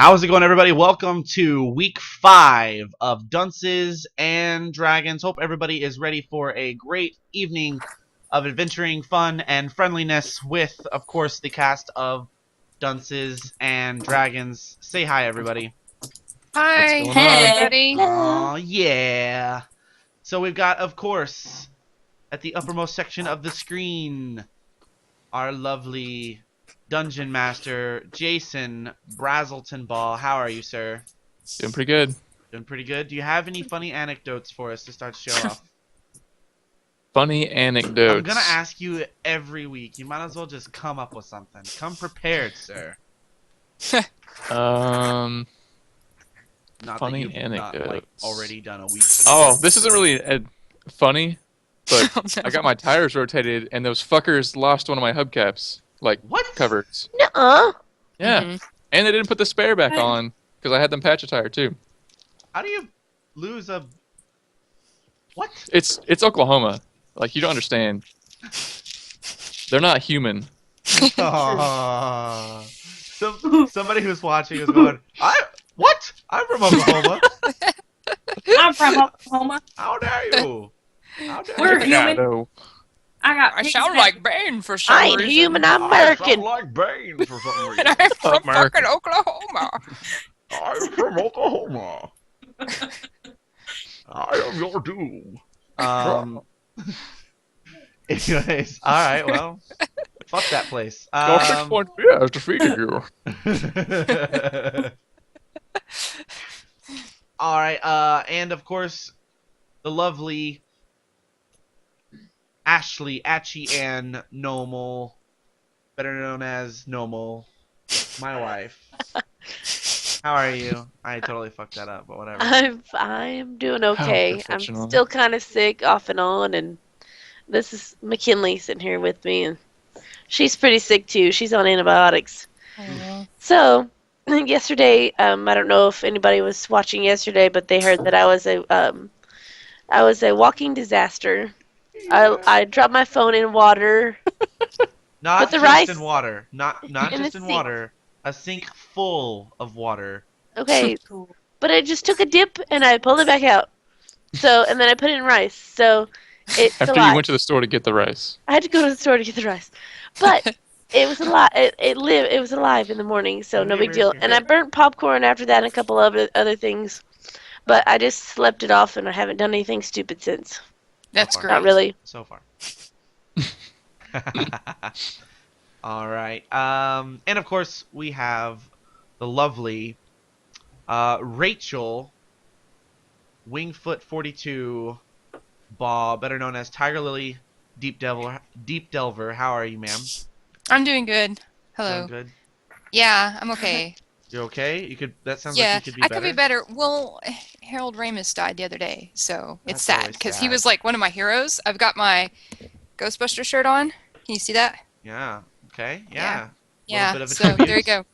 How's it going, everybody? Welcome to week 5 of Dunces and Dragons. Hope everybody is ready for a great evening of adventuring, fun, and friendliness with, of course, the cast of Dunces and Dragons. Say hi, everybody. Hi, going on? everybody. Oh, yeah. So we've got, of course, at the uppermost section of the screen, our lovely Dungeon Master, Jason Brazelton Ball. How are you, sir? Doing pretty good. Doing pretty good. Do you have any funny anecdotes for us to start the show off? Funny anecdotes. I'm gonna ask you every week. You might as well just come up with something. Come prepared, sir. Funny Not that you've not, like, anecdotes. already done a week. Oh, this isn't really funny, but Oh, no. I got my tires rotated, and those fuckers lost one of my hubcaps, like What? covers. Nuh-uh. Yeah, Mhm. and they didn't put the spare back on because I had them patch a tire too. How do you lose a... What? It's Oklahoma. Like, you don't understand. They're not human. Aw. Somebody who's watching is going, What? I'm from Oklahoma. I'm from Oklahoma. How dare you? How dare We're you? human. No. I got. I pigs sound and- like Bane for some I ain't reason. human. I'm I American. sound like Bane for some reason. And I'm from American. fucking Oklahoma. I'm from Oklahoma. I am your doom. Anyways, all right. Well, fuck that place. Your 6 points. Yeah, I've defeated you. All right. And of course, the lovely Ashley Ann Nomal, better known as Nomal, my wife. How are you? I totally fucked that up, but whatever. I'm doing okay. I'm professional. still kind of sick off and on, and this is McKinley sitting here with me, and she's pretty sick too. She's on antibiotics. So yesterday, I don't know if anybody was watching yesterday, but they heard that I was a walking disaster. I dropped my phone in water. Not But the just rice- in water. Not In just a in sink. water. A sink full of water. Okay, but I just took a dip and I pulled it back out. So and then I put it in rice. So it's After alive. you went to the store to get the rice. I had to go to the store to get the rice, but it was alive. It lived. It was alive in the morning, so no big deal. And I burnt popcorn after that and a couple of other things, but I just slept it off and I haven't done anything stupid since. That's far. great. Not really. So far. All right. And of course we have the lovely Rachel Wingfoot 42 Ball, better known as Tiger Lily Deep Delver. How are you, ma'am? I'm doing good. Hello. Doing good. Yeah, I'm okay. You're okay? You could. That sounds Yeah, like you could be I better. could be better. Well, Harold Ramis died the other day, so That's it's sad always because sad. he was like one of my heroes. I've got my Ghostbuster shirt on. Can you see that? Yeah. Okay. Yeah. Yeah. Yeah. bit of a So tribute. there you go.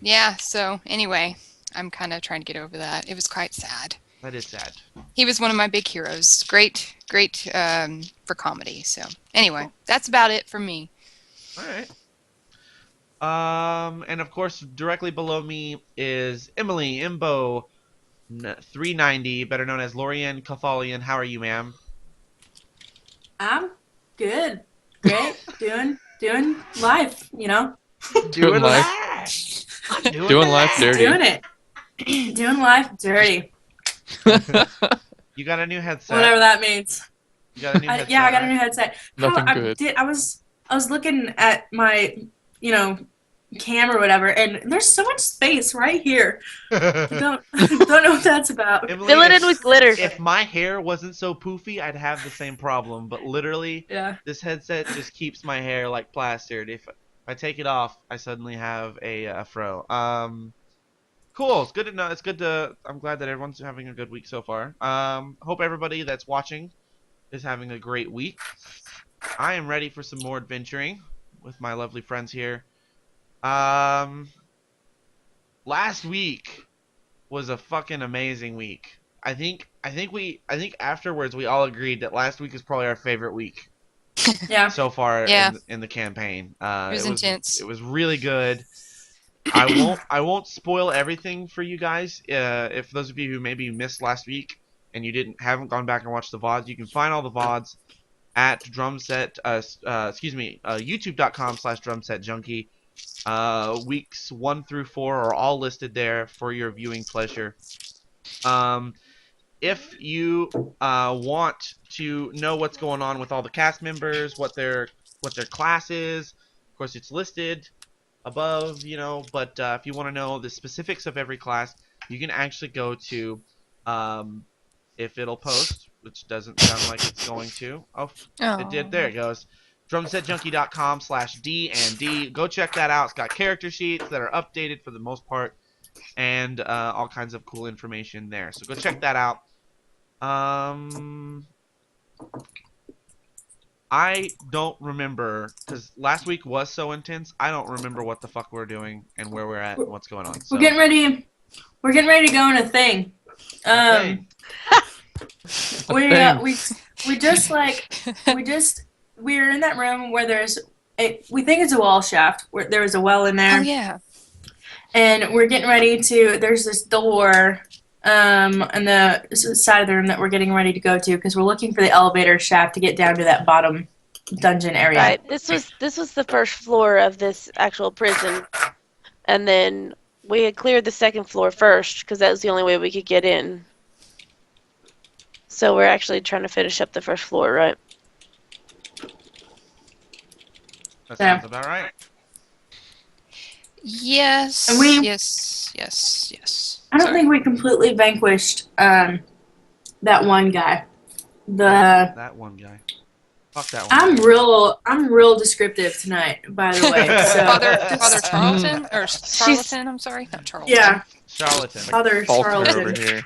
Yeah. So anyway, I'm kind of trying to get over that. It was quite sad. That is sad. He was one of my big heroes. Great for comedy. So anyway, that's about it for me. All right. And of course, directly below me is Emily Imbo 390, better known as Lorian Catholian. How are you, ma'am? I'm good. Great. doing life, you know? Doing life. life. Doing life dirty. Doing it. Doing life dirty. You got a new headset. Whatever that means. You got a new headset. Yeah, I got a new right? headset. Nothing I good. I was looking at my, cam or whatever, and there's so much space right here. Don't know what that's about. Emily, Fill it in with glitter. if my hair wasn't so poofy, I'd have the same problem. But literally, Yeah. this headset just keeps my hair like plastered. If I take it off, I suddenly have a fro. Cool. It's good to know. It's good to. I'm glad that everyone's having a good week so far. Hope everybody that's watching is having a great week. I am ready for some more adventuring with my lovely friends here. Last week was a fucking amazing week. I think afterwards we all agreed that last week is probably our favorite week Yeah. so far Yeah. in the campaign. It was intense. It was really good. I won't spoil everything for you guys. If those of you who maybe missed last week and you haven't gone back and watched the VODs, you can find all the VODs at youtube.com/drumsetjunky. Weeks 1 through 4 are all listed there for your viewing pleasure. If you want to know what's going on with all the cast members, what their class is, of course it's listed above, but if you want to know the specifics of every class, you can actually go to, if it'll post, which doesn't sound like it's going to. Oh, it did. There it goes. drumsetjunky.com/D&D. Go check that out. It's got character sheets that are updated for the most part, and all kinds of cool information there. So go check that out. I don't remember, because last week was so intense. I don't remember what the fuck we're doing and where we're at and what's going on. So. We're getting ready. We're getting ready to go on a thing. We we're in that room where we think it's a well shaft. Where there was a well in there. Oh yeah. And we're getting ready to. There's this door. On the side of the room that we're getting ready to go to, because we're looking for the elevator shaft to get down to that bottom dungeon area. Right. This was the first floor of this actual prison, and then we had cleared the second floor first because that was the only way we could get in. So we're actually trying to finish up the first floor, right? That sounds about right. Yes. And we- Yes. I don't think we completely vanquished that one guy. That one guy. Fuck that one. I'm real descriptive tonight, by the way. So Father Charlton or Charlatan? I'm sorry, not Charlton. Yeah, Charlatan. Father Faulkner Charlton. over here.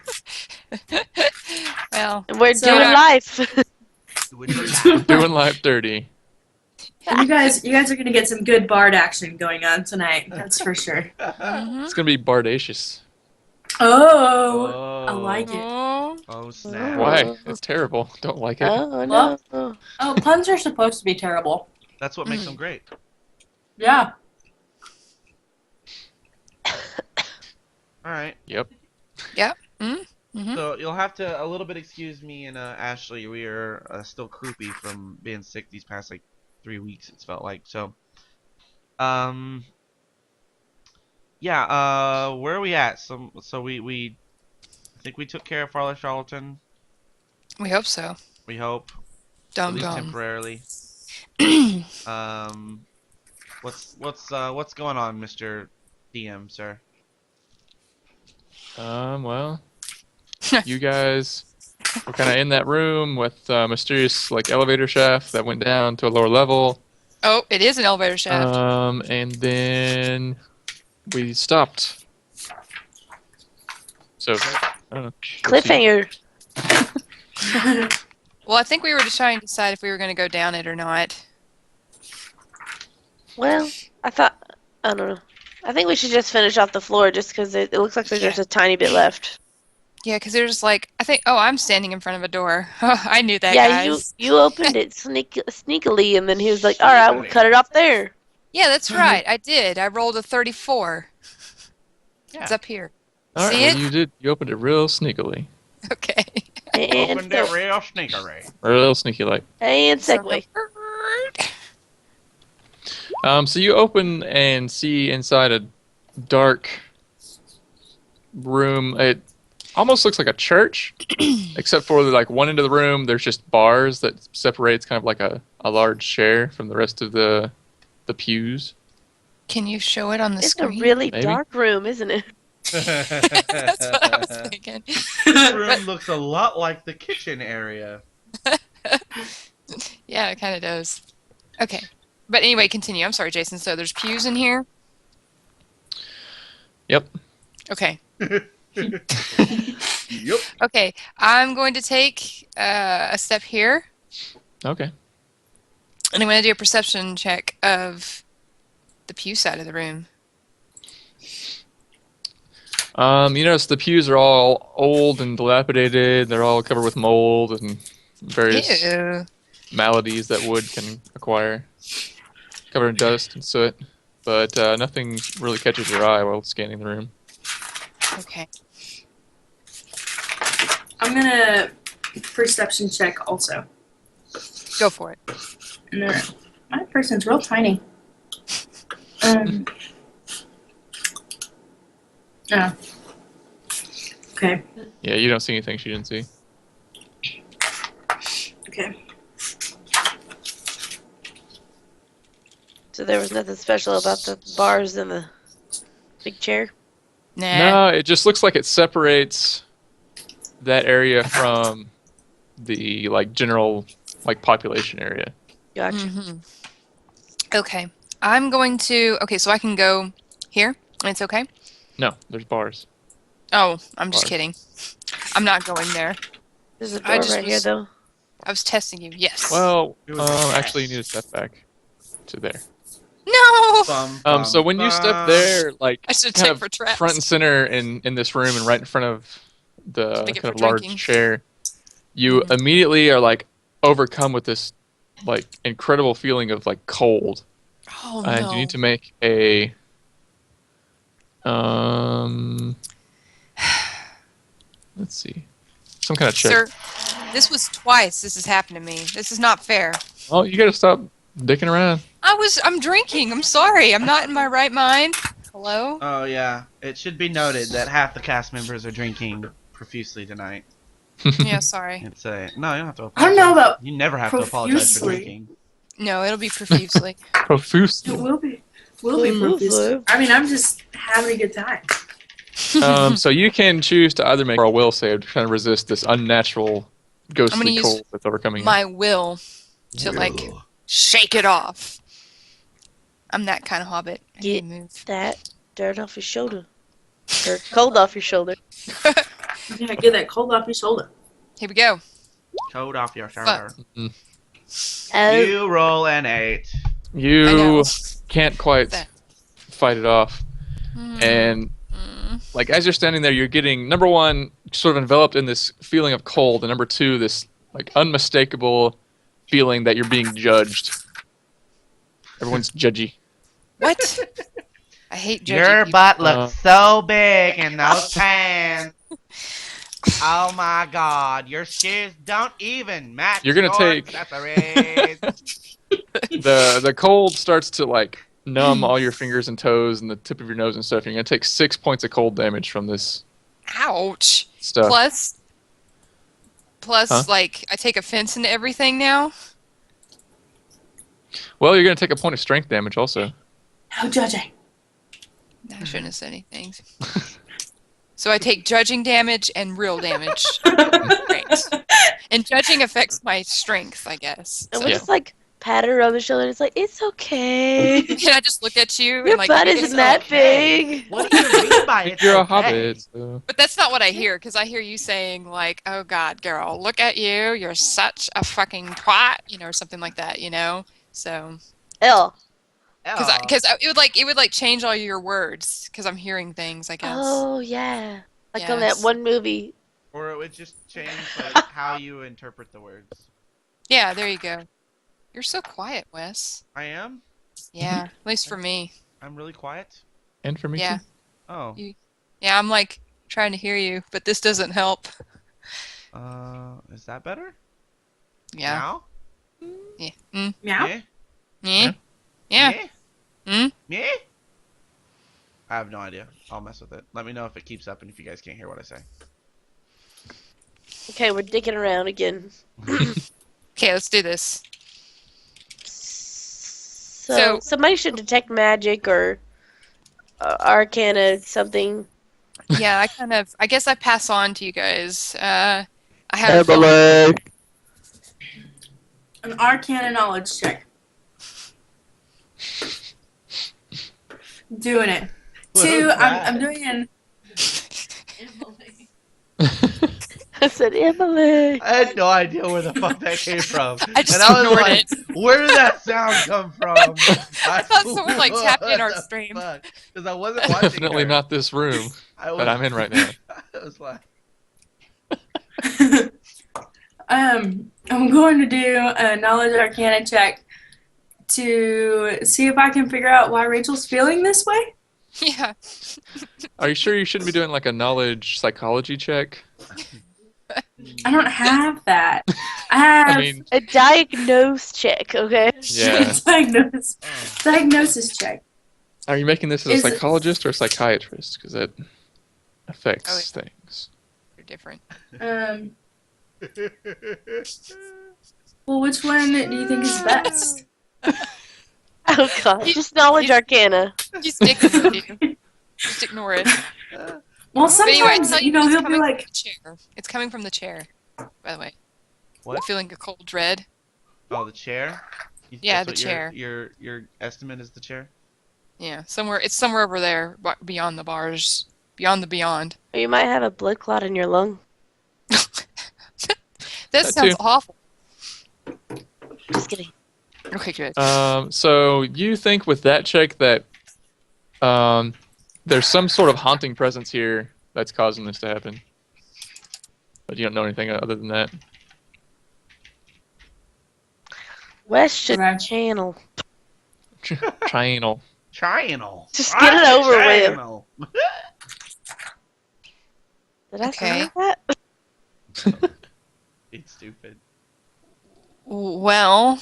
Well, And we're So- doing life. Doing life dirty. You guys are gonna get some good bard action going on tonight. That's for sure. It's gonna be bardacious. Oh, I like it. Oh snap. Why? It's terrible. Don't like it. Oh no. Oh, puns are supposed to be terrible. That's what makes them great. Yeah. Alright. Yep. So you'll have to a little bit excuse me and Ashley. We are still croupy from being sick these past 3 weeks. It's felt like so. Yeah. Where are we at? So we I think we took care of Father Charlatan. We hope so. We hope, at Dum least dum. temporarily. What's going on, Mr. DM, sir? Well, you guys were kind of in that room with mysterious elevator shaft that went down to a lower level. Oh, it is an elevator shaft. And then we stopped. So I don't know. Cliffhanger. Well, I think we were just trying to decide if we were going to go down it or not. Well, I don't know. I think we should just finish off the floor just because it looks like there's just a tiny bit left. Yeah, because there's I'm standing in front of a door. I knew that, Yeah, guys. you opened it sneakily, and then he was like, "All right, we'll cut it off there." Yeah, that's right. I did. I rolled a 34. Yeah. It's up here. All right, See well, it? you did. You opened it real sneakily. Okay. And Opened it real sneakery. Real sneaky like. and segue. So you open and see inside a dark room. It almost looks like a church, except for one end of the room. There's just bars that separates kind of like a large chair from the rest of the pews. Can you show it on the It's screen? a really Maybe. dark room, isn't it? That's what I was thinking. This room looks a lot like the kitchen area. Yeah, it kind of does. Okay. But anyway, continue. I'm sorry, Jason. So there's pews in here? Yep. Okay. Yep. Okay. I'm going to take a step here, Okay. and I'm going to do a perception check of the pew side of the room. You notice the pews are all old and dilapidated. They're all covered with mold and various Ew. maladies that wood can acquire. Covered in dust and soot. but nothing really catches your eye while scanning the room. Okay. I'm gonna perception check also. Go for it. No, my person's real tiny. Oh. Okay. Yeah, you don't see anything she didn't see. Okay. So there was nothing special about the bars and the big chair? Nah. No, it just looks like it separates that area from the general population area. Gotcha. Mm-hmm. Okay. I'm going to. Okay, so I can go here. It's okay. No, there's bars. Oh, I'm just Bars. kidding. I'm not going there. There's a I door just right here, was- though. I was testing you. Yes. Well, It was a actually, you test. need to step back to there. No. So when you step there, I should kind check of for traps. front and center in this room and right in front of the Make it kind of for large drinking. chair, you immediately are overcome with this incredible feeling of cold. Oh And no. you need to make a let's see, some kind of check. Sir, this was twice this has happened to me. This is not fair. Well, you gotta stop dicking around. I'm drinking. I'm sorry. I'm not in my right mind. Hello? Oh yeah, it should be noted that half the cast members are drinking profusely tonight. Yeah, sorry. It's no, you don't have to apologize. I don't know about You never have to apologize for profusely. drinking. No, it'll be profusely. Profuse. It will be. Will be profuse. I mean, I'm just having a good time. So you can choose to either make a will save to kind of resist this unnatural I'm gonna ghostly use cold that's overcoming you. My will to shake it off. I'm that kind of hobbit. I need to move. That dirt off your shoulder. Or cold off your shoulder. Yeah, get that cold off your shoulder. Here we go. Coat off your shoulder. Oh, You roll an 8. I You know. can't quite That. fight it off. And as you're standing there, you're getting, number one, sort of enveloped in this feeling of cold, and number two, this unmistakable feeling that you're being judged. Everyone's judgy. What? I hate judging Your people. butt looks so big in those pants. Oh my god, your shoes don't even match You're gonna your take- accessories. The cold starts to numb all your fingers and toes and the tip of your nose and stuff. You're gonna take 6 points of cold damage from this Ouch. stuff. Plus, Huh? I take offense into everything now. Well, you're gonna take a point of strength damage also. No judging. I shouldn't have said anything. So I take judging damage and real damage. Great. And judging affects my strength, I guess. and So. we just pat her on the shoulder. And it's it's okay. And I just look at you Your and butt it's isn't that okay. big. What do you mean by it? You're a hobbit. So. But that's not what I hear, because I hear you saying oh God, girl, look at you, you're such a fucking twat, or something like that, So L. because it would change all your words because I'm hearing things, I guess. Oh yeah. Like on that Yes. one movie. Or it would just change how you interpret the words. Yeah, there you go. You're so quiet, Wes. I am? Yeah, at least for me. I'm really quiet? And for me Yeah. too. Oh. Yeah, I'm trying to hear you, but this doesn't help. Is that better? Yeah. Now? Yeah. Meow. Yeah? Yeah. Yeah. Mm. Yeah? I have no idea. I'll mess with it. Let me know if it keeps up and if you guys can't hear what I say. Okay, we're dicking around again. Okay, let's do this. So somebody should detect magic or arcana something. Yeah, I guess I pass on to you guys. I have a feeling- An arcana knowledge check. Doing it. What Two, was I'm that? doing an I said Emily. I had no idea where the fuck that came from. I just and I was ignored like, it. where did that sound come from? I thought someone, tapped in our stream. Because I wasn't watching Definitely her. not this room I was, that I'm in right now. I was like, I'm going to do a knowledge arcana check to see if I can figure out why Rachel's feeling this way. Yeah. Are you sure you shouldn't be doing like a knowledge psychology check? I don't have that. I have I mean, A diagnose check, okay? yeah. diagnosis check. Are you making this as a Is it- psychologist or a psychiatrist? Because it affects Oh, yeah. things. They're different. Well, which one do you think is best? Oh god, just knowledge arcana. He's sticking with you. Just ignore it. Well, But anyway, I sometimes, tell you you, know, it's he'll be coming like, from the chair. It's coming from the chair, by the way. What? I'm feeling a cold dread. Oh, the chair? Yeah, That's the what chair. Your estimate is the chair? Yeah, somewhere. It's somewhere over there, beyond the bars, beyond the beyond. Or you might have a blood clot in your lung. That That sounds too. awful. Just kidding. Okay, good. So you think with that check that there's some sort of haunting presence here that's causing this to happen, but you don't know anything other than that. Western Okay. Channel. Triangle. Triangle. Just get it over with. Triangle. Did I Okay. say that? It's stupid. Well.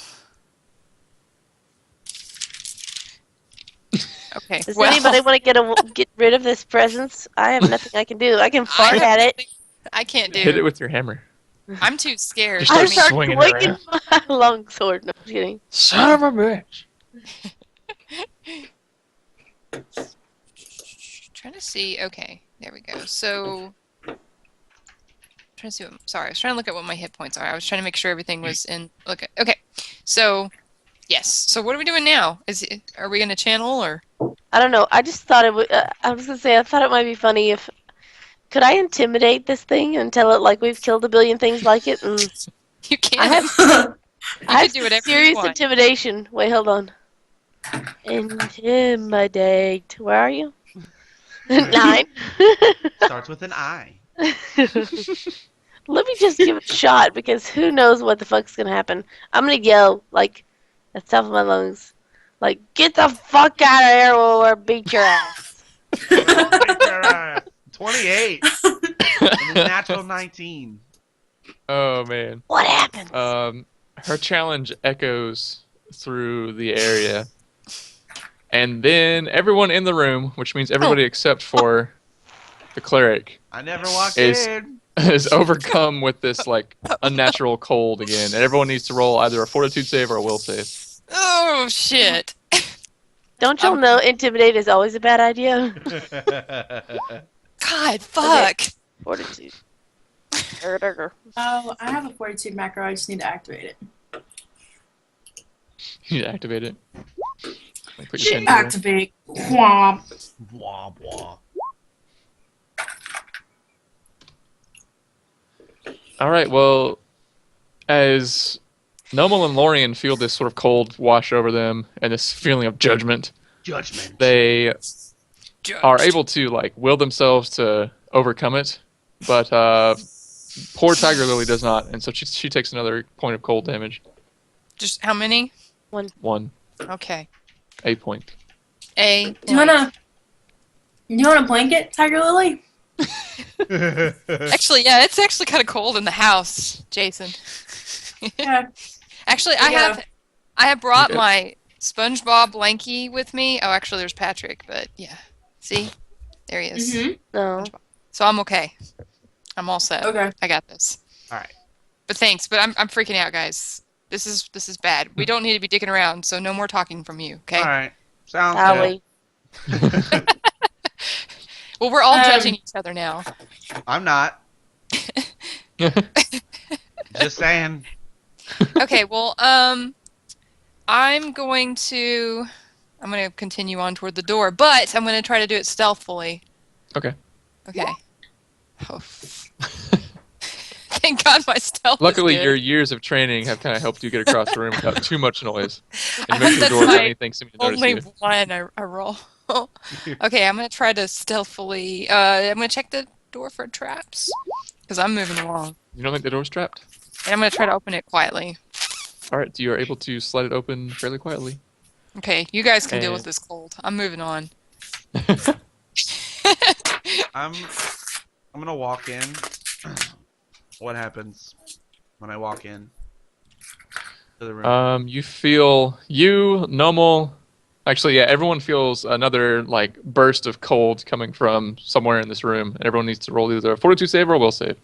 Okay. Does well, anybody want to get rid of this presence? I have nothing I can do. I can fart at it. I can't do. Hit it with your hammer. I'm too scared. Just I start start swinging it swinging around. my long sword. No, I'm just kidding. Son of a bitch. Trying to see. Okay, there we go. So, trying to see. Sorry, I was trying to look at what my hit points are. I was trying to make sure everything was in. Okay. So, yes. So, what are we doing now? Are we gonna channel or? I don't know. I just thought it would. I was gonna say I thought it might be funny if could I intimidate this thing and tell it like we've killed a billion things like it. And You can't. I have I can have do whatever you serious want. intimidation. Wait, hold on. Intimidate. Where are you? 9. Starts with an I. Let me just give it a shot because who knows what the fuck's gonna happen. I'm gonna yell like at the top of my lungs, like get the fuck out of here or beat your ass. 28. And a natural 19. Oh man. What happens? Her challenge echoes through the area, and then everyone in the room, which means everybody except for the cleric, I never walked Is- in. is overcome with this like unnatural cold again, and everyone needs to roll either a fortitude save or a will save. Oh shit! Don't y'all know intimidate is always a bad idea? God, fuck. Fortitude. Oh, I have a fortitude macro. I just need to activate it. You need to activate it. Like, put your pen down. Activate. Womp. Wah, wah. All right. Well, as Nomal and Lorian feel this sort of cold wash over them and this feeling of judgment, Judgment. they Judged. are able to like will themselves to overcome it, but poor Tiger Lily does not, and so she takes another point of cold damage. Just how many? 1 Okay. A point. A. Do you want a blanket, Tiger Lily? Actually, yeah, it's actually kind of cold in the house, Jason. Yeah. Actually, Yeah. I have brought Okay. my SpongeBob blankie with me. Oh, actually, there's Patrick, but yeah. See? There he is. Mm-hmm. No. So I'm okay. I'm all set. Okay. I got this. All right. But thanks, but I'm freaking out, guys. This is bad. We don't need to be dicking around, so no more talking from you, okay? All right. Sounds Sally. Well, we're all Um, judging each other now. good. I'm not. Just saying. Okay, well, I'm going to continue on toward the door, but I'm going to try to do it stealthily. Okay. Okay. Oh. Thank God my stealth. Luckily, is good. your years of training have kind of helped you get across the room without too much noise. I And make think the that's door without my anything seeming to notice only you. one I roll. Okay, I'm going to try to stealthily. I'm going to check the door for traps because I'm moving along, You don't think the door's trapped? and I'm going to try to open it quietly. All right, you are able to slide it open fairly quietly. Okay, you guys can deal with And- this cold. I'm moving on. I'm gonna walk in. What happens when I walk in to the room? You feel normal. Actually, yeah, everyone feels another like burst of cold coming from somewhere in this room, and everyone needs to roll either a fortitude save or a will save.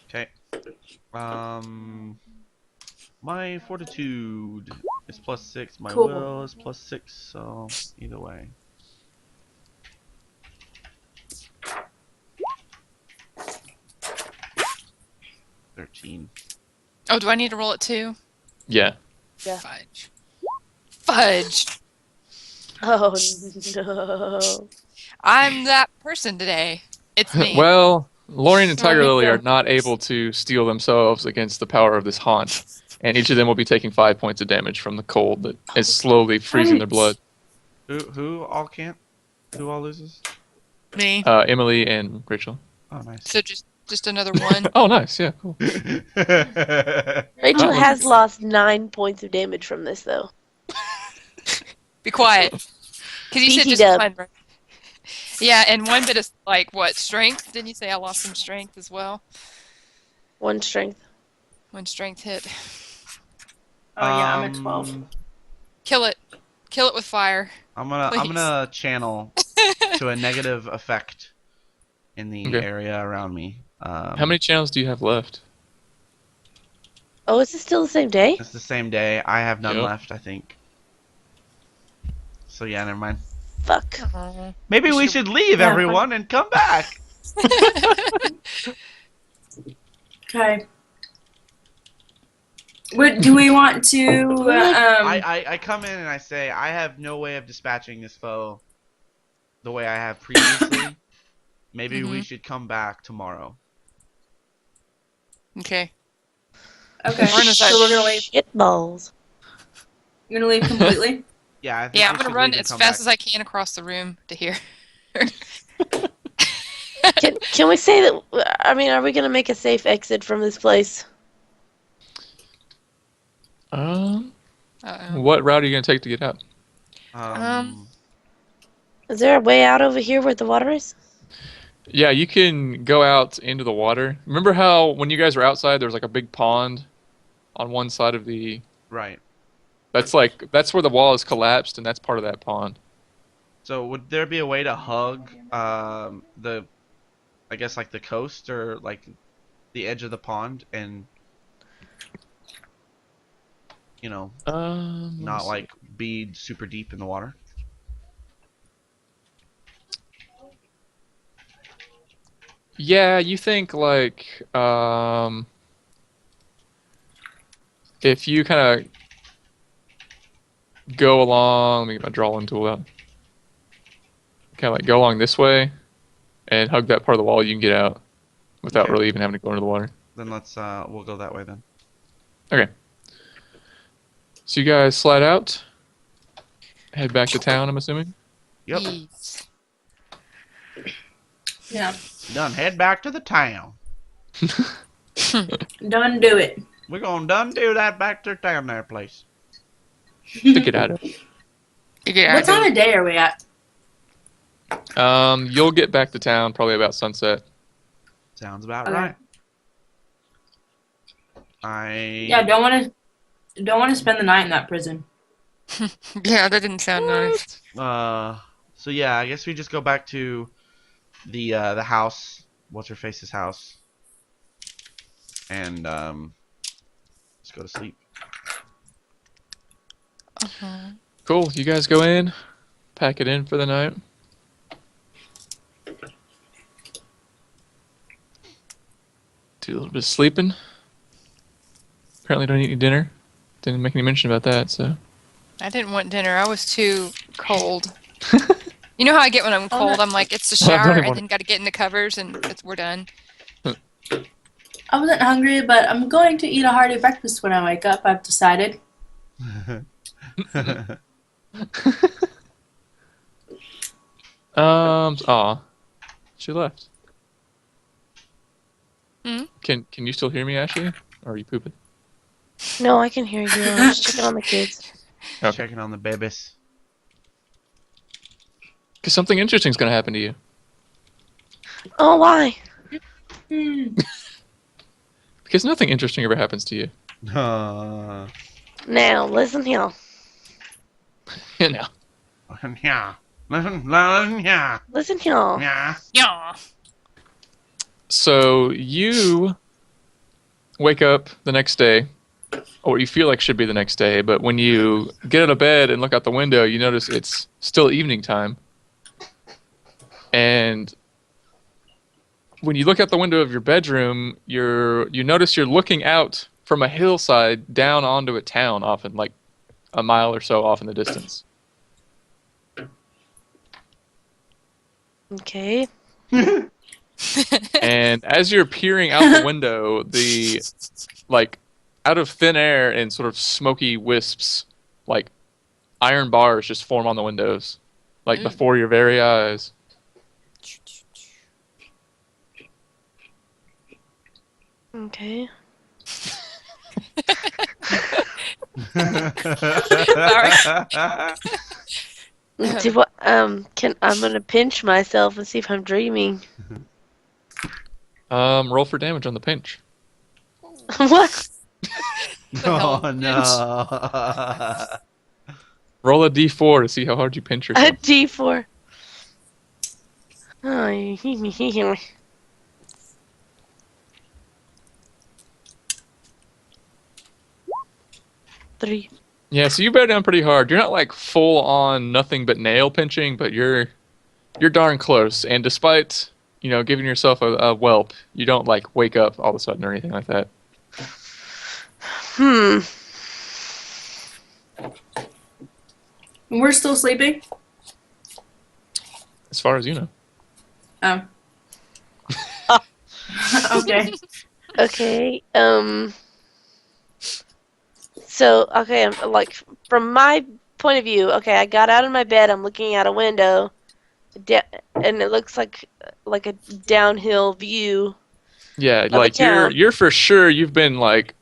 Okay. My fortitude is +6. My Cool. will is +6. So either way. $13. Oh, do I need to roll it too? Yeah. Yeah. Fudge. Fudge. Oh no. I'm that person today. It's me. Well, Lorian and Oh, Tiger me Lily too. are not able to steel themselves against the power of this haunt, and each of them will be taking 5 points of damage from the cold that is slowly freezing their blood. Who all can't? Who all loses? Me. Emily and Rachel. Oh, nice. So just another one. Oh, nice. Yeah, cool. Rachel Oh. has lost 9 points of damage from this, though. Be quiet. Because you said BT just dub. one. Right? Yeah, and one bit of like what strength? Didn't you say I lost some strength as well? 1 strength. One strength hit. Oh yeah, I'm at 12. Kill it. Kill it with fire. I'm Please. gonna channel to a negative effect in the Okay. area around me. How many channels do you have left? Oh, is it still the same day? It's the same day. I have none Yep. left, I think. So yeah, never mind. Fuck. Aw. Maybe we should leave, Yeah, everyone, and come back. Okay. What do we want to? I come in and I say, I have no way of dispatching this foe the way I have previously. Maybe we should come back tomorrow. Okay. Okay. So we're gonna leave. Shit balls. You're gonna leave completely. Yeah, I think Yeah, we I'm gonna should run leave and as come fast back. as I can across the room to here. Can we say that? I mean, are we gonna make a safe exit from this place? Uh-oh. What route are you going to take to get out? Is there a way out over here where the water is? Yeah, you can go out into the water. Remember how when you guys were outside, there was like a big pond on one side of the... Right. That's where the wall is collapsed, and that's part of that pond. So would there be a way to hug the, I guess like the coast or like the edge of the pond and, you know, Let me not see. like be super deep in the water? Yeah, you think like if you kind of go along, let me get my drawing tool out. Kind of like go along this way and hug that part of the wall, you can get out without Okay. really even having to go into the water. Then let's we'll go that way then. Okay. So you guys slide out, head back to town, I'm assuming. Yep. Yes. Yeah. Done. Head back to the town. Done. Do it. We're gonna done do that back to town there, place. To get out of. What time of day are we at? You'll get back to town probably about sunset. Sounds about Okay. right. Yeah, don't want to spend the night in that prison. Yeah, that didn't sound nice. So yeah, I guess we just go back to the house. What's her face's house? And just go to sleep. Uh-huh. Cool. You guys go in, pack it in for the night. Do a little bit of sleeping. Apparently don't eat any dinner. Didn't make any mention about that, so. I didn't want dinner. I was too cold. You know how I get when I'm cold? I'm like, it's the I don't shower, even and want- then got to get in the covers, and we're done. I wasn't hungry, but I'm going to eat a hearty breakfast when I wake up. I've decided. Aw. She left. Hmm? Can you still hear me, Ashley? Or are you pooping? No, I can hear you. I'm just checking on the kids. Okay. Checking on the babies. Because something interesting is going to happen to you. Oh, why? Because nothing interesting ever happens to you. Uh, Now, listen here. You know. yeah. Yeah. Listen here. Yeah. Yeah. So you wake up the next day, or you feel like should be the next day, but when you get out of bed and look out the window, you notice it's still evening time. And when you look out the window of your bedroom, you notice you're looking out from a hillside down onto a town, often like a mile or so off in the distance. Okay. And as you're peering out the window, out of thin air and sort of smoky wisps, like iron bars just form on the windows, like before your very eyes. Okay. See what? I'm gonna pinch myself and see if I'm dreaming. Roll for damage on the pinch. What? Oh no. Roll a d4 to see how hard you pinch A yourself. D4. Oh, 3. Yeah, so you bear down pretty hard. You're not like full on nothing but nail pinching, but you're darn close. And despite giving yourself a whelp, you don't like wake up all of a sudden or anything like that. We're still sleeping? As far as you know. Oh. Okay. Okay. So, okay, I'm like from my point of view. Okay, I got out of my bed. I'm looking out a window, and it looks like a downhill view. Yeah, Of like a town. you're for sure you've been like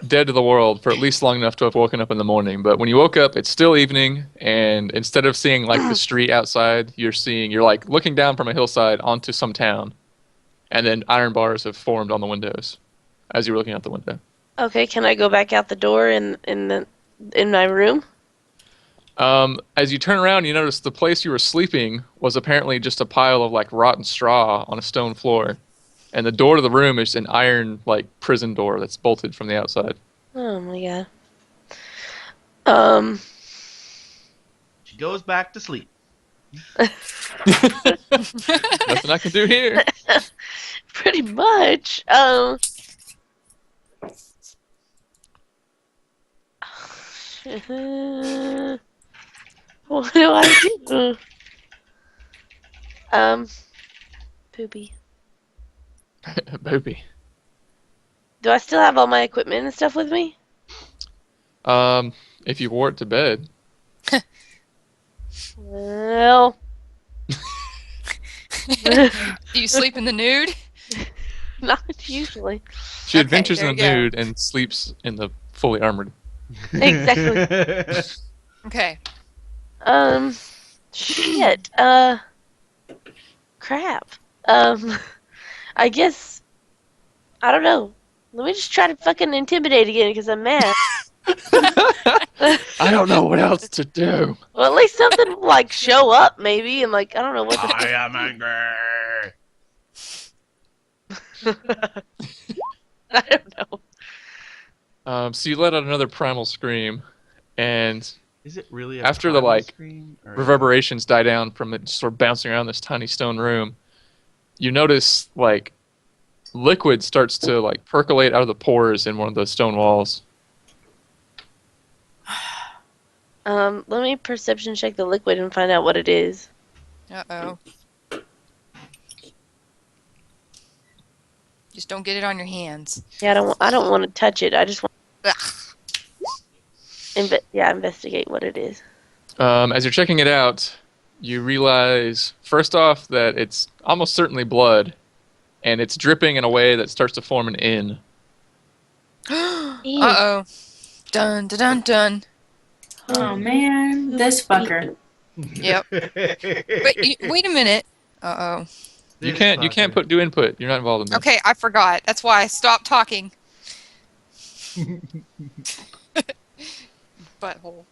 dead to the world for at least long enough to have woken up in the morning. But when you woke up, it's still evening, and instead of seeing like the street outside, you're like looking down from a hillside onto some town, and then iron bars have formed on the windows as you were looking out the window. Okay, can I go back out the door in my room? As you turn around, you notice the place you were sleeping was apparently just a pile of like rotten straw on a stone floor, and the door to the room is an iron like prison door that's bolted from the outside. Oh my god. She goes back to sleep. Nothing I can do here. Pretty much. What do I do? Poopy. Booby. Do I still have all my equipment and stuff with me? If you wore it to bed. Well, Do you sleep in the nude? not usually. She Okay, adventures there in the you go. nude and sleeps in the fully armored. Exactly. Okay. Shit. Crap. I guess. I don't know. Let me just try to fucking intimidate again because I'm mad. I don't know what else to do. Well, at least something will, like show up maybe, and like I don't know what. I am angry. I don't know. So you let out another primal scream, and Is it really a After the, primal like, scream, or- reverberations die down from it sort of bouncing around this tiny stone room. You notice like liquid starts to like percolate out of the pores in one of the stone walls. Let me perception check the liquid and find out what it is. Uh-oh. Just don't get it on your hands. Yeah, I don't want to touch it. I just want Ugh. investigate what it is. As you're checking it out, you realize first off that it's almost certainly blood, and it's dripping in a way that starts to form an N. Uh-oh. Dun, dun, dun, dun. Oh man, this fucker. Yep. Wait a minute. Uh-oh. You can't do input. You're not involved in this. Okay, I forgot. That's why I stopped talking. Butthole.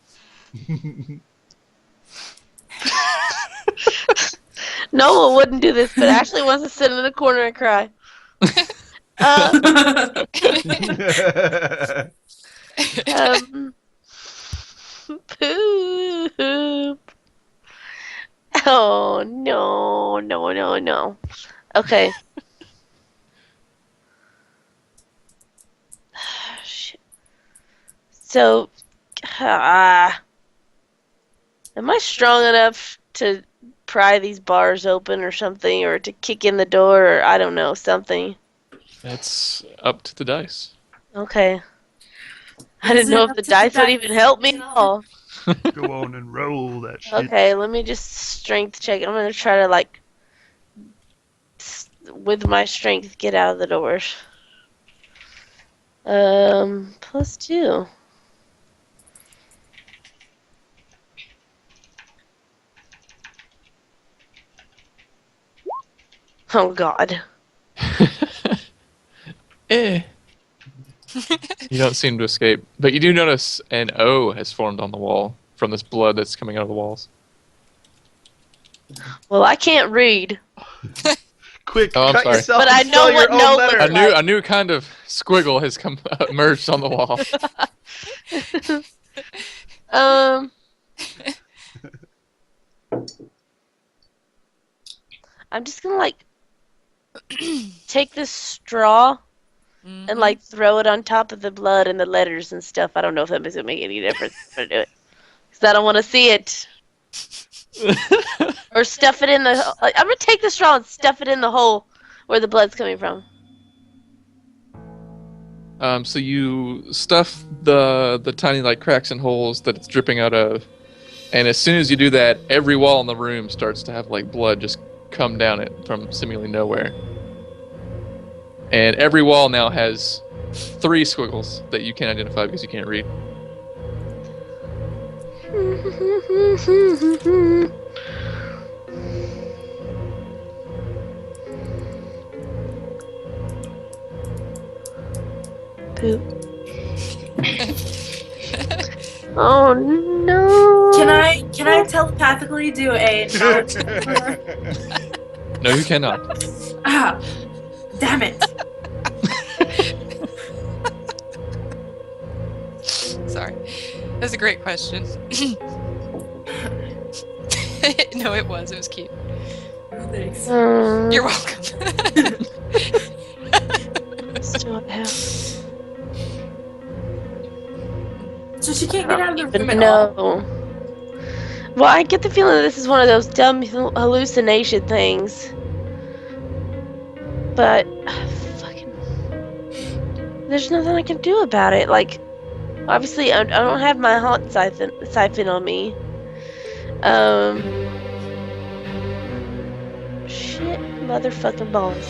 Noah wouldn't do this, but Ashley wants to sit in the corner and cry. Poop. Oh, no, no, no, no. Okay. Shit. So, am I strong enough to pry these bars open or something, or to kick in the door, or I don't know, something? It's up to the dice. Okay. I didn't know if the dice would even help me at all. Go on and roll that shit. Okay, let me just strength check. I'm gonna try to, like, with my strength, get out of the doors. +2. Oh God. You don't seem to escape, but you do notice an O has formed on the wall from this blood that's coming out of the walls. Well, I can't read. Quick, Oh, I'm cut sorry. yourself But and I know spell what your no own letter. looks A new kind of squiggle has come emerged on the wall. I'm just gonna, like, take this straw and, like, throw it on top of the blood and the letters and stuff. I don't know if that doesn't make any difference. I'm gonna do it because I don't want to see it. Or stuff it in the. Like, I'm gonna take the straw and stuff it in the hole where the blood's coming from. So you stuff the tiny like cracks and holes that it's dripping out of, and as soon as you do that, every wall in the room starts to have like blood just come down it from seemingly nowhere. And every wall now has 3 squiggles that you can't identify because you can't read. Poop. Oh no! Can I telepathically do a knowledge check for her? No, you cannot. Ah, damn it! Sorry. That's a great question. No, it was. It was cute. Oh, thanks. You're welcome. Still have. So she can't get out of the room at all. No. Well, I get the feeling that this is one of those dumb hallucination things. But fucking, there's nothing I can do about it. Like, obviously, I don't have my hot siphon on me. Shit, motherfucking balls.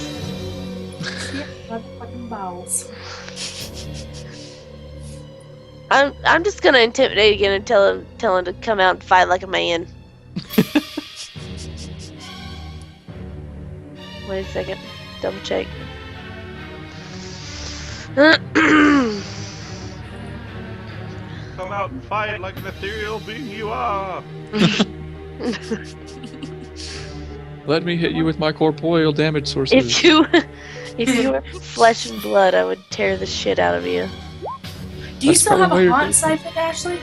Motherfucking balls. I'm just gonna intimidate again and tell him to come out and fight like a man. Wait a second. Double check. Come out and fight like an ethereal being you are. Let me hit you with my corporeal damage sources. If you were flesh and blood, I would tear the shit out of you. Do you That's still have probably a why you're haunt siphon, Ashley?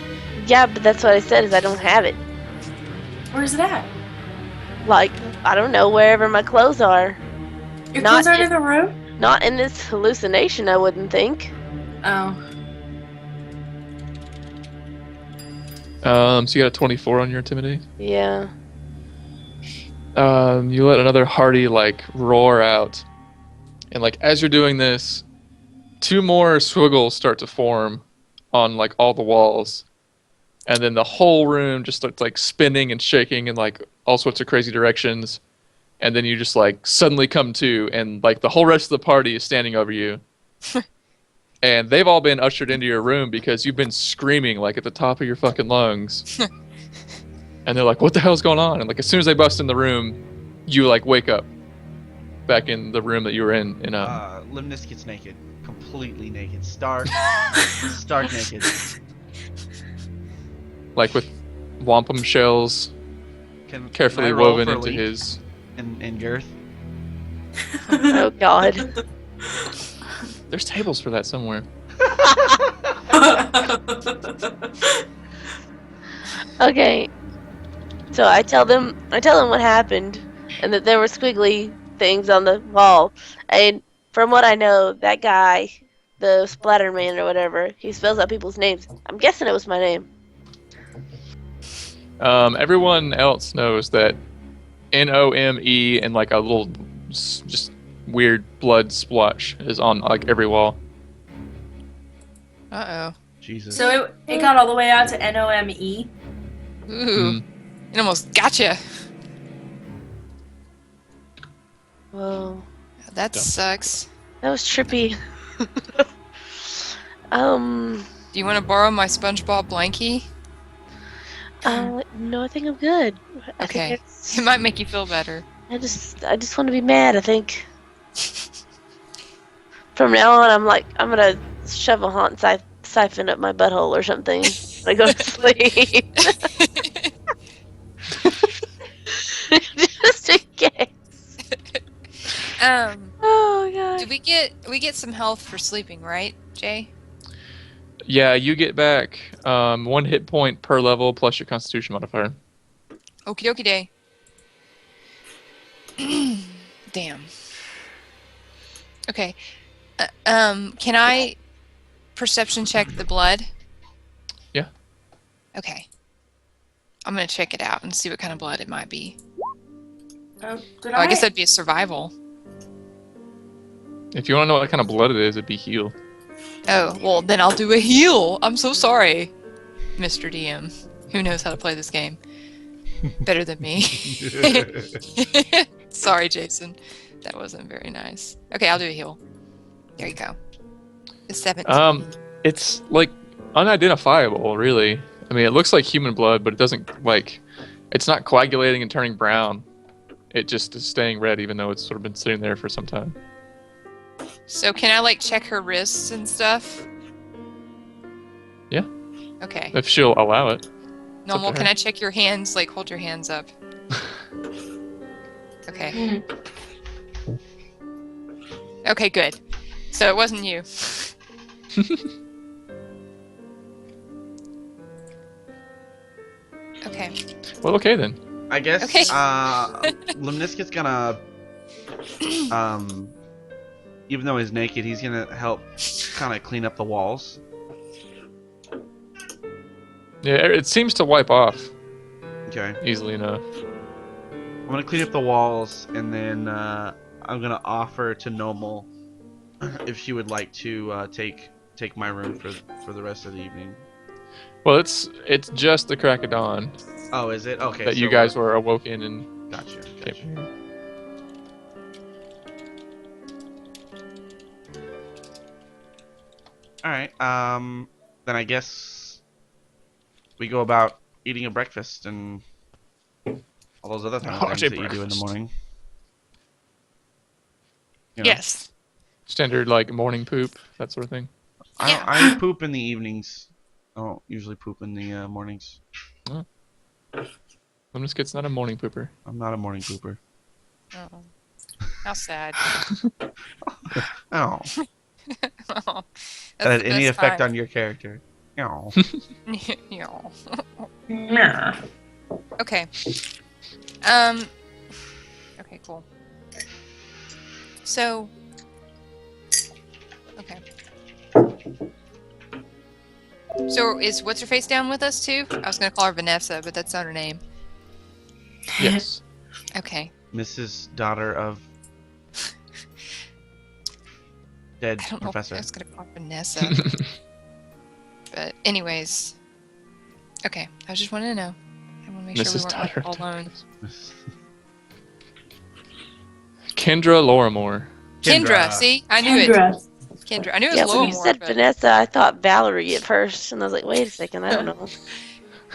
Yeah, but that's what I said is I don't have it. Where's it at? Like, I don't know, wherever my clothes are. Your Not clothes aren't in- in the room? Not in this hallucination, I wouldn't think. Oh. So you got a 24 on your intimidate. Yeah. You let another hearty like roar out, and like as you're doing this, 2 more squiggles start to form on like all the walls, and then the whole room just starts like spinning and shaking in like all sorts of crazy directions, and then you just like suddenly come to, and like the whole rest of the party is standing over you, and they've all been ushered into your room because you've been screaming like at the top of your fucking lungs. And they're like, "What the hell's going on?" And like as soon as they bust in the room, you like wake up back in the room that you were in. Limnus gets naked, completely naked, stark naked. Like with wampum shells carefully can I roll woven for into length his. and girth. Oh God. There's tables for that somewhere. Okay. So I tell them what happened, and that there were squiggly things on the wall. And from what I know, that guy, the Splatter Man or whatever, he spells out people's names. I'm guessing it was my name. Everyone else knows that Nome and like a little just weird blood splotch is on like every wall. Uh-oh. Jesus. So it got all the way out to Nome. Ooh. It almost gotcha. Whoa. That Dumb. sucks. That was trippy. Do you want to borrow my SpongeBob blankie? No, I think I'm good. I Okay. think it's- It might make you feel better. I just want to be mad, I think. From now on, I'm gonna shove a haunt siphon up my butthole or something when I go to sleep. Just in case. Oh god. Do we get some health for sleeping, right, Jay? Yeah, you get back 1 hit point per level plus your Constitution modifier. Okie dokie day. Damn. Okay. Can I perception check the blood? Yeah. Okay. I'm gonna check it out and see what kind of blood it might be. Did I guess that'd be a survival. If you want to know what kind of blood it is, it'd be heal. Oh, well, then I'll do a heal. I'm so sorry, Mr. DM. Who knows how to play this game better than me? Sorry, Jason. That wasn't very nice. Okay, I'll do a heal. There you go. It's 17. It's like unidentifiable, really. I mean, it looks like human blood, but it doesn't like. It's not coagulating and turning brown. It just is staying red, even though it's sort of been sitting there for some time. So can I like check her wrists and stuff? Yeah. Okay. If she'll allow it. Normal, to can her. I check your hands? Like hold your hands up. Okay. Okay, good. So it wasn't you. Okay. Well, okay then. I guess Okay. Limniskit's gonna even though he's naked, he's gonna help kind of clean up the walls. Yeah, it seems to wipe off Okay. easily enough. I'm gonna clean up the walls, and then I'm gonna offer to Nomal if she would like to take my room for the rest of the evening. Well, it's just the crack of dawn Oh, is it? Okay. that so you guys were awoken and Gotcha. came here. All right. Then I guess we go about eating a breakfast and all those other kind of things Hearty that you do in the breakfast. morning. You know? Yes. Standard like morning poop, that sort of thing. Yeah. I poop in the evenings. I don't usually poop in the mornings. Limniskit's not a morning pooper. I'm not a morning pooper. Oh. How sad. Oh. Oh, That had the any best effect time. on your character? Oh. Yeah. Nah. Okay. Okay, cool. So. Okay. So is what's her face down with us too? I was gonna call her Vanessa, but that's not her name. Yes. Okay. Mrs. Daughter of Dead I don't know Professor. if I was gonna call her Vanessa. But anyways. Okay. I just wanted to know. I want to make sure we Mrs. weren't Daughter like, all of alone. Kendra Lorimore. Kendra, see? I knew it. Kendra. Kendra. I knew it was Yeah, when you Lowmore, said but Vanessa, I thought Valerie at first, and I was like, wait a second, I don't know.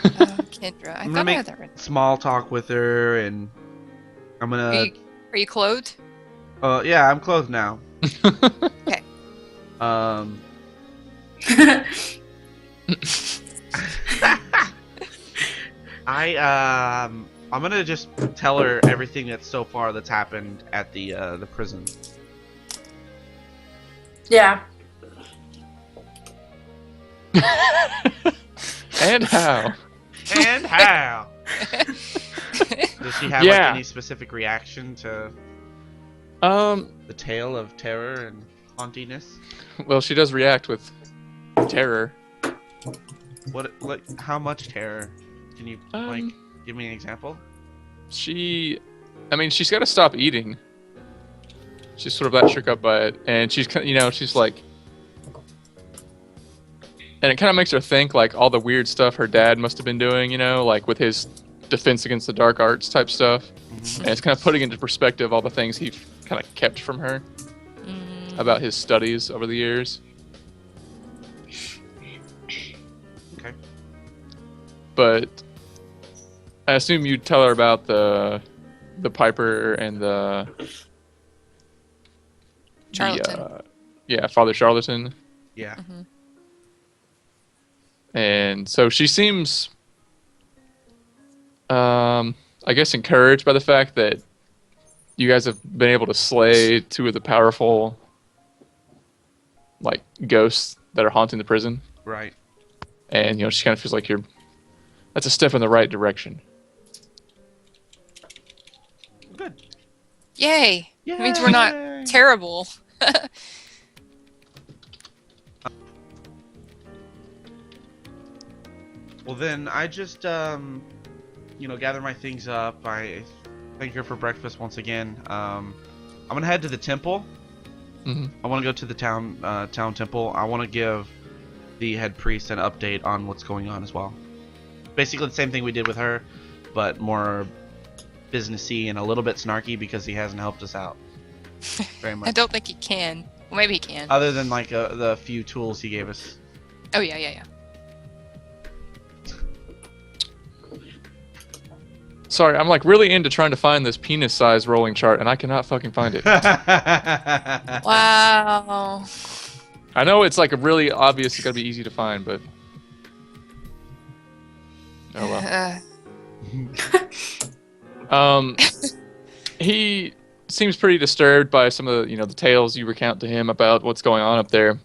Kendra. I I'm thought gonna I make had that right. small talk with her, and I'm gonna. Are you clothed? Yeah, I'm clothed now. Okay. I'm gonna just tell her everything that's so far that's happened at the prison. Yeah. And how? And how? Does she have like any specific reaction to the tale of terror and hauntiness? Well, she does react with terror. What? How much terror? Can you like give me an example? She's got to stop eating. She's sort of that shook up by it, and she's like, and it kind of makes her think like all the weird stuff her dad must have been doing, like with his defense against the dark arts type stuff, and it's kind of putting into perspective all the things he kind of kept from her about his studies over the years. Okay. But I assume you'd tell her about the Piper and the Charlatan. Father Charlatan. Yeah. And so she seems, I guess, encouraged by the fact that you guys have been able to slay two of the powerful, like, ghosts that are haunting the prison. Right. And, she kind of feels like that's a step in the right direction. Good. Yay! It means we're not terrible. Well, then I just gather my things up. I thank her for breakfast once again. I'm gonna head to the temple. I want to go to the town temple. I want to give the head priest an update on what's going on as well. Basically the same thing we did with her, but more businessy and a little bit snarky because he hasn't helped us out very much. I don't think he can. Well, maybe he can. Other than like the few tools he gave us. Oh yeah. Sorry, I'm like really into trying to find this penis size rolling chart, and I cannot fucking find it. Wow. I know it's like a really obvious, it's gotta be easy to find, but oh well. He seems pretty disturbed by some of the the tales you recount to him about what's going on up there.